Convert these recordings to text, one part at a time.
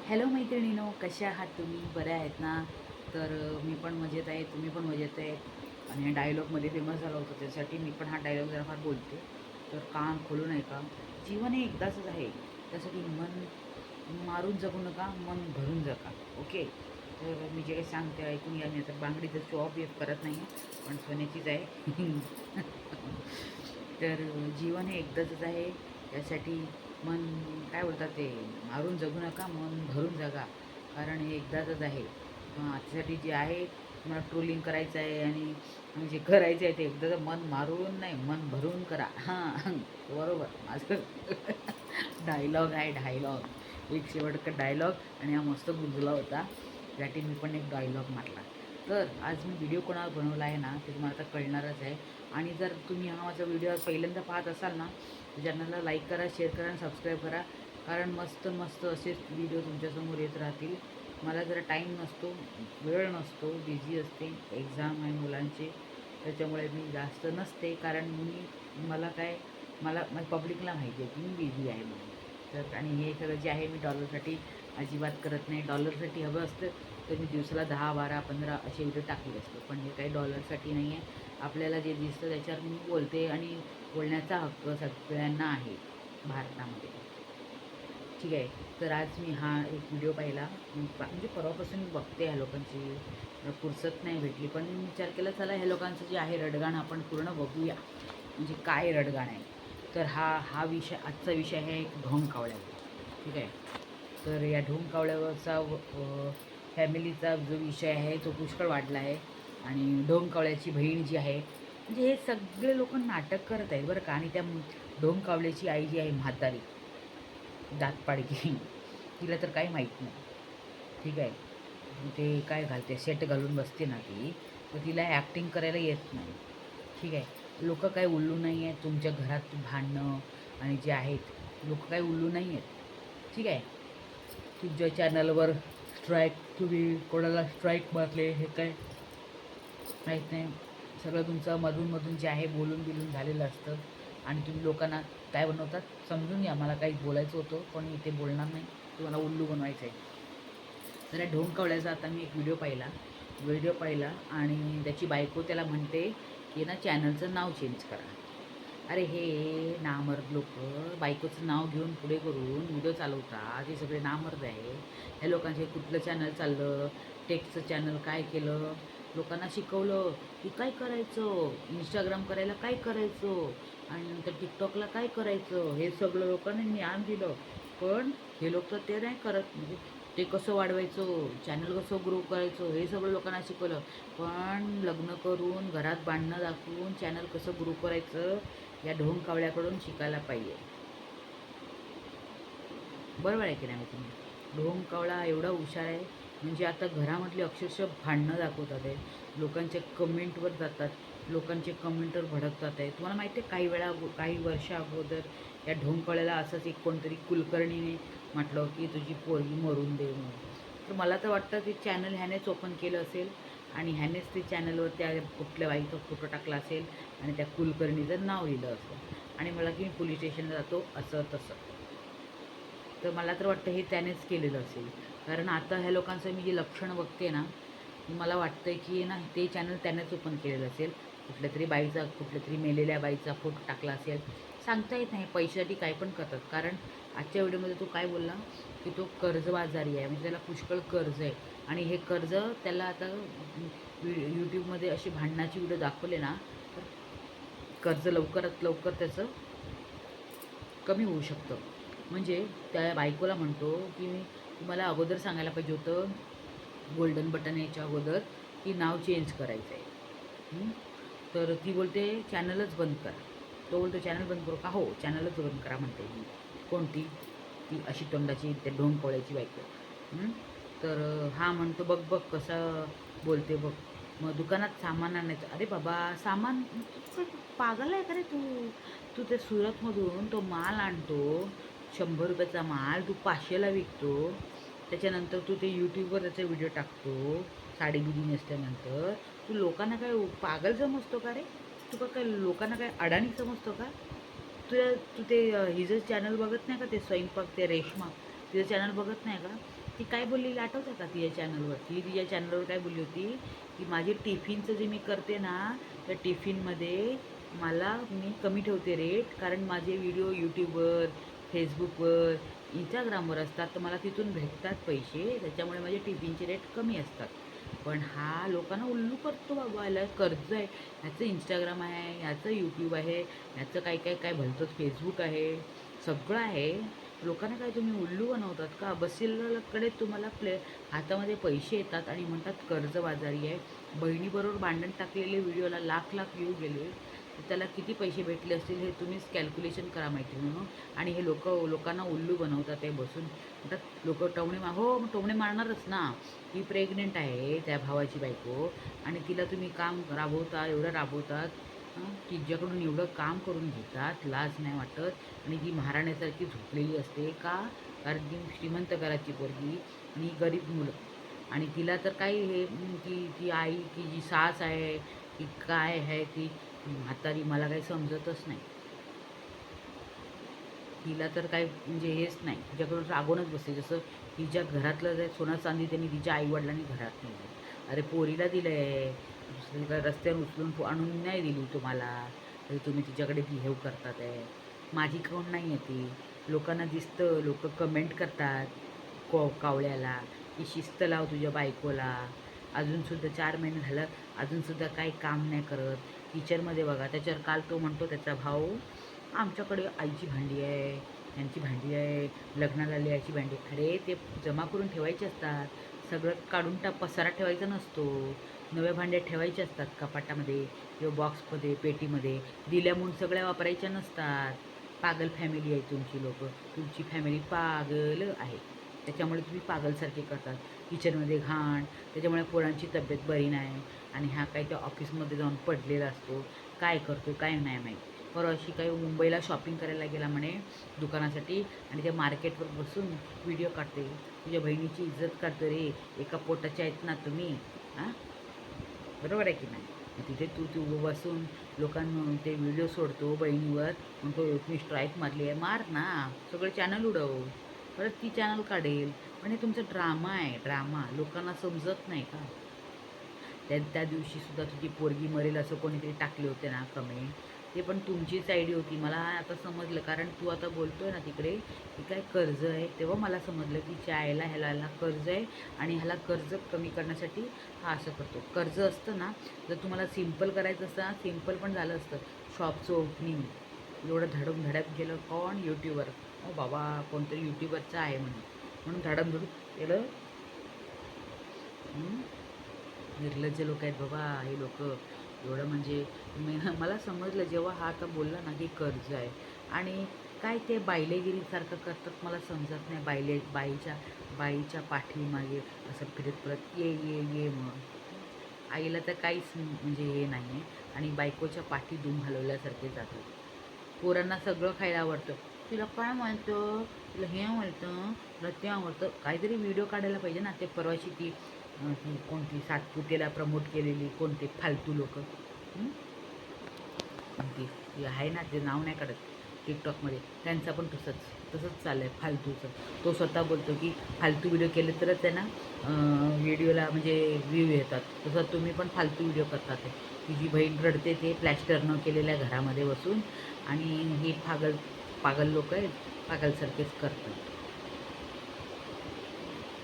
Hello मैत्रिणीनो, कशा आहात तुम्ही? बऱ्या आहेत ना? तर मी पण मजेत आहे, तुम्ही पण मजेत आहे. आणि डायलॉगमध्ये फेमस झाला होता त्यासाठी मी पण हा डायलॉग जरा फार बोलते. तर कान खोलून ऐका. जीवन हे एकदाचंच आहे. त्यासाठी मन मारून जगू नका, मन भरून जगा. ओके. तर मी जे काही सांगते ऐकून घ्या. मी तर बांगडी तर शो ऑफ करत नाही आहे, पण सोन्याचीच आहे. तर जीवन हे एकदाचंच आहे. त्यासाठी मन काय बोलतात ते मारून जगू नका, मन भरून जगा. कारण हे एकदाचंच आहे. त्यासाठी जे आहे तुम्हाला ट्रोलिंग करायचं आहे आणि म्हणजे करायचं आहे ते एकदाचं मन मारून नाही, मन भरून करा. हां, बरोबर. माझं डायलॉग आहे डायलॉग. एक शेवटचा डायलॉग आणि हा मस्त गुंजला होता. त्यासाठी मी पण एक डायलॉग मारला. तर आज मी व्हिडिओ कोणावर बनवला आहे ना, ते तुम्हाला आता कळणारच आहे. आणि जर तुम्ही हा माझा व्हिडिओ पहिल्यांदा पाहत असाल ना, तर चॅनलला लाईक करा, शेअर करा आणि सबस्क्राईब करा. कारण मस्त मस्त असेच व्हिडिओ तुमच्यासमोर येत राहतील. मला जरा टाईम नसतो, वेळ नसतो, बिझी असते, एक्झाम आहे मुलांचे. त्याच्यामुळे मी जास्त नसते, कारण मला काय मला पब्लिकला माहिती आहे की मी बिझी आहे म्हणून. तर आणि हे सगळं जे आहे मी डॉलरसाठी अजिबात करत नाही. डॉलरसाठी हवं असतं तर मी दिवसाला 10, 12, 15 असे व्हिडिओ टाकले असते. पण हे काही डॉलरसाठी नाही आहे. आपल्याला जे दिसतं त्याच्यावर मी बोलते आणि बोलण्याचा हक्क सगळ्यांना आहे भारतामध्ये. ठीक आहे. तर आज मी हा एक व्हिडिओ पाहिला. म्हणजे परवापासून मी बघते ह्या लोकांची फुरसत नाही भेटली. पण मी विचार केला चला ह्या लोकांचं जे आहे रडगाणं आपण पूर्ण बघूया. म्हणजे काय रडगाणं आहे. तर हा विषय आजचा विषय आहे ढोंग कावळ्यावर. ठीक आहे. तर या ढोंग कावळ्यावरचा फॅमिलीचा जो विषय आहे तो पुष्कळ वाढला आहे. आणि ढोंग कावळ्याची बहीण जी आहे म्हणजे हे सगळे लोक नाटक करत आहेत बरं का. आणि त्या ढोंग कावळ्याची आई जी आहे म्हातारी दातपाडकी तिला तर काही माहीत नाही. ठीक आहे. ते काय घालते सेट घालून बसते ना ती, तर तिला ॲक्टिंग करायला येत नाही. ठीक आहे. लोक काय उल्लू नाही आहेत तुमच्या घरात भांडणं आणि जे आहेत लोक काय उल्लू नाही आहेत. ठीक आहे. तुमच्या चॅनलवर स्ट्राईक तुम्ही कोणाला स्ट्राईक मारले हे काय माहीत नाही. सगळं तुमचं मधून जे आहे बोलून बिलून झालेलं असतं आणि तुम्ही लोकांना काय बनवतात समजून घ्या. मला काही बोलायचं होतं पण मी ते बोलणार नाही. तुम्हाला उल्लू बनवायचं आहे. तर या ढोंग कावळ्याचा आता मी एक व्हिडिओ पाहिला आणि त्याची बायको त्याला म्हणते की ना चॅनलचं नाव चेंज करा. अरे हे नामर्द लोकं बायकोचं नाव घेऊन पुढे करून व्हिडिओ चालवतात. हे सगळे नामर्द आहे. ह्या लोकांचे कुठलं चॅनल चाललं, टेकचं चॅनल काय केलं, लोकांना शिकवलं की काय करायचं, इंस्टाग्राम करायला काय करायचं आणि नंतर टिकटॉकला काय करायचं, हे सगळं लोकांनी ज्ञान दिलं. पण हे लोक तर ते नाही करत. म्हणजे ते कसं वाढवायचं, चॅनल कसं ग्रो करायचं हे सगळं लोकांना शिकवलं. पण लग्न करून घरात भांडणं दाखवून चॅनल कसं ग्रो करायचं या ढोंग कावळ्याकडून शिकायला पाहिजे. बरोबर आहे की नाही तुम्ही? ढोंग कावळा एवढा हुशार आहे म्हणजे आता घरामधली अक्षरशः भांडणं दाखवतात आहे. लोकांच्या कमेंटवर जातात, लोकांचे कमेंटवर भडकतात आहे. तुम्हाला माहिती आहे काही वर्षा अगोदर या ढोंग कावळ्याला असंच एक कोणतरी कुलकर्णीने म्हटलं की तुझी पोरगी मरून दे म्हणून. तर मला तर वाटतं ते चॅनल ह्यानेच ओपन केलं असेल आणि ह्यानेच ते चॅनलवर त्या कुठल्या बाईचा फोटो टाकला असेल आणि त्या कुलकर्णीचं नाव लिहिलं असेल आणि मला की पोलीस स्टेशनला जातो असं तसं. तर मला तर वाटतं हे त्यानेच केलेलं असेल. कारण आता ह्या लोकांचं मी जे लक्षणं बघते ना, मला वाटतं आहे की ना ते चॅनल त्यानेच ओपन केलेलं असेल. कुठल्यातरी मेलेल्या बाईचा फोटो टाकला असेल. सांगता येत नाही. पैशासाठी काय पण करतात. कारण आजच्या व्हिडिओमध्ये तो काय बोलला की तो कर्जबाजारी आहे. म्हणजे त्याला पुष्कळ कर्ज आहे आणि हे कर्ज त्याला आता यूट्यूबमध्ये असे भांडणाचे व्हिडिओ दाखवले ना, तर कर्ज लवकरात लवकर त्याचं कमी होऊ शकतं. म्हणजे त्या बायकोला म्हणतो की मी तुम्हाला अगोदर सांगायला पाहिजे होतं गोल्डन बटन यायच्या अगोदर की नाव चेंज करायचं आहे. तर ती बोलते चॅनलच बंद करा. तो बोलतो चॅनल बंद करू का? हो चॅनलच बंद करा म्हणते ही. कोणती? ती अशी तोंडाची त्या ढोंग कोळ्याची बायको. तर हा म्हणतो बघ बघ कसं बोलते बघ. मग दुकानात सामान आणायचं. अरे बाबा सामान तू पागल आहे का रे तू? तू ते सुरतमधून तो माल आणतो, 100 रुपयाचा माल तू 500ला विकतो. त्याच्यानंतर तू ते यूट्यूबवर त्याचे व्हिडिओ टाकतो साडी बिडी नेसल्यानंतर. तू लोकांना काय पागल समजतो का रे? तू काय लोकांना काय अडाणी समजतो का? तू ते हिचं चॅनल बघत नाही का ते स्वयंपाक ते रेश्मा तिचं चॅनल बघत नाही का? ती काय बोललेली आठवतं का तिच्या चॅनलवर? ती तिच्या चॅनलवर काय बोलली होती की माझे टिफिनचं जे मी करते ना, त्या टिफिनमध्ये मी कमी ठेवते रेट, कारण माझे व्हिडिओ यूट्यूबवर, फेसबुकवर, इंस्टाग्रामवर असतात, तर मला तिथून भेटतात पैसे, त्याच्यामुळे माझे टिफिनचे रेट कमी असतात. पण हा लोकांना उल्लू करतो बाबा, याला कर्ज आहे, ह्याचं इंस्टाग्राम आहे, ह्याचं यूट्यूब आहे, ह्याचं काय काय काय भलतंच फेसबुक आहे, सगळं आहे. लोकांना काय तुम्ही उल्लू बनवतात का? बसलेल्याकडे तुम्हाला हातामध्ये पैसे येतात आणि म्हणतात कर्जबाजारी आहे. बहिणीबरोबर भांडण टाकलेले व्हिडिओला लाख लाख व्ह्यू गेले, तर त्याला किती पैसे भेटले असतील हे तुम्हीच कॅल्क्युलेशन करा मैत्रिणींनो. आणि हे लोकांना उल्लू बनवतात, ते बसून म्हणतात लोक हो टोमणे मारणारच ना. ती प्रेग्नेंट आहे त्या भावाची बायको, आणि तिला तुम्ही काम राबवता, एवढं राबवतात, तिच्याकडून एवढं काम करून घेतात, लाज नाही वाटत. आणि ती महाराण्यासारखी झोपलेली असते का? कारण ती श्रीमंत घराची पोरगी आणि गरीब मुलं, आणि तिला तर काही हे ती आई की जी सास आहे की काय आहे ती म्हातारी, मला काही समजतच नाही. तिला तर काही म्हणजे हेच नाही, तिच्याकडून रागवूनच बसते. जसं तिच्या घरातलं जे सोनं चांदी त्यांनी तिच्या आईवडिलांनी घरात नाही. अरे पोरीला दिलं आहे, दुसरीकडे रस्त्यावर उचलून आणून नाही दिली तुम्हाला, तरी तुम्ही तिच्याकडे बिहेव करतात आहे. माझी कोण नाही आहे ती. लोकांना दिसतं, लोक कमेंट करतात कावळ्याला की शिस्त लाव तुझ्या बायकोला. अजूनसुद्धा 4 महिने झालं, अजूनसुद्धा काही काम नाही करत. किचनमध्ये बघा, त्याच्यावर काल तो म्हणतो त्याचा भाऊ, आमच्याकडे आईची भांडी आहे, यांची भांडी आहे, लग्नाला आली भांडी. अरे ते जमा करून ठेवायचे असतात, सगळं काढून पसारा ठेवायचा नसतो. नव्या भांड्या ठेवायच्या असतात कपाटामध्ये किंवा बॉक्समध्ये, पेटीमध्ये. दिल्या म्हणून सगळ्या वापरायच्या नसतात. पागल फॅमिली आहे तुमची तुमची फॅमिली पागल आहे, त्याच्यामुळे तुम्ही पागलसारखे करतात. किचनमध्ये घाण, त्याच्यामुळे पोरांची तब्येत बरी नाही. आणि हा काही त्या ऑफिसमध्ये जाऊन पडलेला असतो, काय करतो काय नाही माहीत. परवाशी काही मुंबईला शॉपिंग करायला गेला म्हणे दुकानासाठी, आणि त्या मार्केटवर बसून व्हिडिओ काढते. तुझ्या बहिणीची इज्जत काढतो रे, एका पोटाच्या आहेत ना तुम्ही, हां बरोबर आहे की नाही? तिथे तू बसून लोकांना ते व्हिडिओ सोडतो बहिणीवर, म्हणतो तुम्ही स्ट्राईक मारली आहे. मार ना, सगळं चॅनल उडव, परत ती चॅनल काढेल. पण हे तुमचा ड्रामा आहे, ड्रामा. लोकांना समजत नाही का? त्या दिवशीसुद्धा तुझी पोरगी मरेल असं कोणीतरी टाकले होते ना कमेंट, ते पण तुमचीच आयडी होती. मला आता समजलं, कारण तू आता बोलतोय ना तिकडे की काय कर्ज आहे, तेव्हा मला समजलं की ह्याला कर्ज आहे, आणि ह्याला कर्ज कमी करण्यासाठी हा असं करतो. कर्ज असतं ना, जर तुम्हाला सिम्पल करायचं असतं ना, सिम्पल पण झालं असतं. शॉपचं ओपनिंग एवढं धडक गेलं, कोण यूट्यूबर, ओ बाबा कोणतरी यूट्यूबरचं आहे म्हणून धडक केलं. निर्लज्ज लोक आहेत बाबा हे लोक. एवढं म्हणजे मला समजलं जेव्हा हा आता बोलला ना की कर्ज आहे, आणि काय ते बायलेगिरीसारखं करतात, मला समजत नाही. बाईच्या पाठीमागे असं फिरत ये मग आईला तर काहीच म्हणजे हे नाही आहे, आणि बायकोच्या पाठी दुम हलवल्यासारखे जातात. पोरांना सगळं खायला आवडतं, तिला काय म्हणतं, तिला हे आवडतं, तिला ते आवडतं. काहीतरी व्हिडिओ काढायला पाहिजे ना. ते परवाशी ती कोणती सातपुतेला प्रमोट केलेली कोणते फालतू लोक, ती आहे ना, ते नाव नाही काढत, टिकटॉकमध्ये त्यांचं पण तसंच चाललं आहे फालतूचं. तो स्वतः बोलतो की फालतू व्हिडिओ केले तरच त्यांना व्हिडिओला म्हणजे व्ह्यू येतात. तसं तुम्ही पण फालतू व्हिडिओ करतात. तुझी बहीण रडते ते प्लॅस्टर न केलेल्या घरामध्ये बसून, आणि ही पागल लोक आहेत, पागलसारखेच करतात.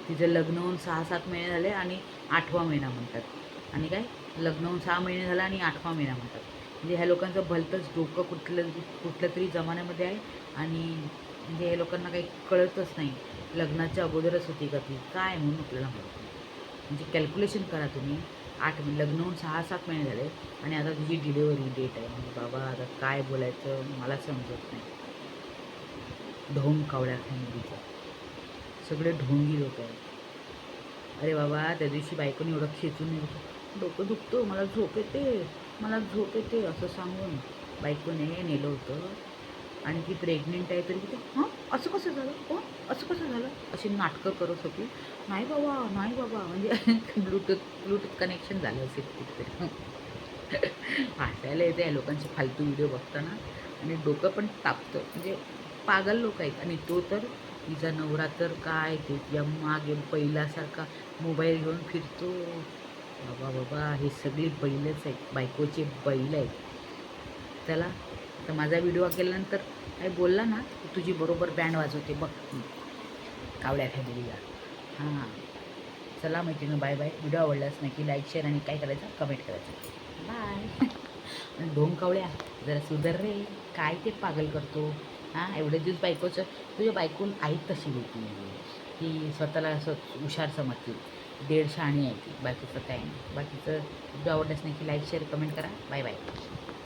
तिचं लग्न होऊन 6-7 महिने झाले आणि 8वा महिना म्हणतात. आणि काय लग्न होऊन 6 महिने झाला आणि 8वा महिना म्हणतात. म्हणजे ह्या लोकांचं भलतंच डोकं कुठल्या तरी जमान्यामध्ये आहे. आणि म्हणजे हे लोकांना काही कळतच नाही. लग्नाच्या अगोदरच होती का ती, काय म्हणून आपल्याला माहिती. म्हणजे कॅल्क्युलेशन करा तुम्ही. लग्न होऊन 6-7 महिने झाले आणि आता तुझी डिलेवरी डेट आहे. म्हणजे बाबा आता काय बोलायचं मला समजत नाही. ढोंग कावळ्या फॅमिलीचं, सगळे ढोंगी लोक आहेत. अरे बाबा त्या दिवशी बायकोने एवढं खेचून डोकं दुखतं, मला झोप येते असं सांगून बायकोने नेलं होतं. आणि ती प्रेग्नेंट आहे तरी तिथे असं कसं झालं, असं कसं झालं, अशी नाटकं करत होती. नाही बाबा म्हणजे ब्लूटूथ कनेक्शन झालं असेल कुठेतरी. हसायला येते या लोकांचे फालतू व्हिडिओ बघताना, आणि डोकं पण तापतं. म्हणजे पागल लोक आहेत. आणि तो तर तिचा नवरा तर काय ते या मागे बैलासारखा मोबाईल घेऊन फिरतो. बाबा बाबा, हे सगळी बैलच आहेत, बायकोचे बैल आहेत. त्याला तर माझा व्हिडिओ केल्यानंतर काही बोलला ना, तुझी बरोबर बँड वाजवते बघ कावड्या फॅमिलीला. हां, चला मैत्रिणी, बाय बाय. व्हिडिओ आवडलाच नक्की लाईक शेअर आणि काय करायचं कमेंट करायचं. बाय. आणि ढोंग कावड्या जरा सुधर रे, काय ते पागल करतो. हां, एवढे दिवस बायकोचं, तुझ्या बायकोन आई तशी होती की स्वतःला असं हुशार समजते. 1.5 शहाणी आहे ती, बाकीचं काही नाही. बाकीचं व्हिडिओ आवडल्यास नक्की लाईक शेअर कमेंट करा. Bye bye.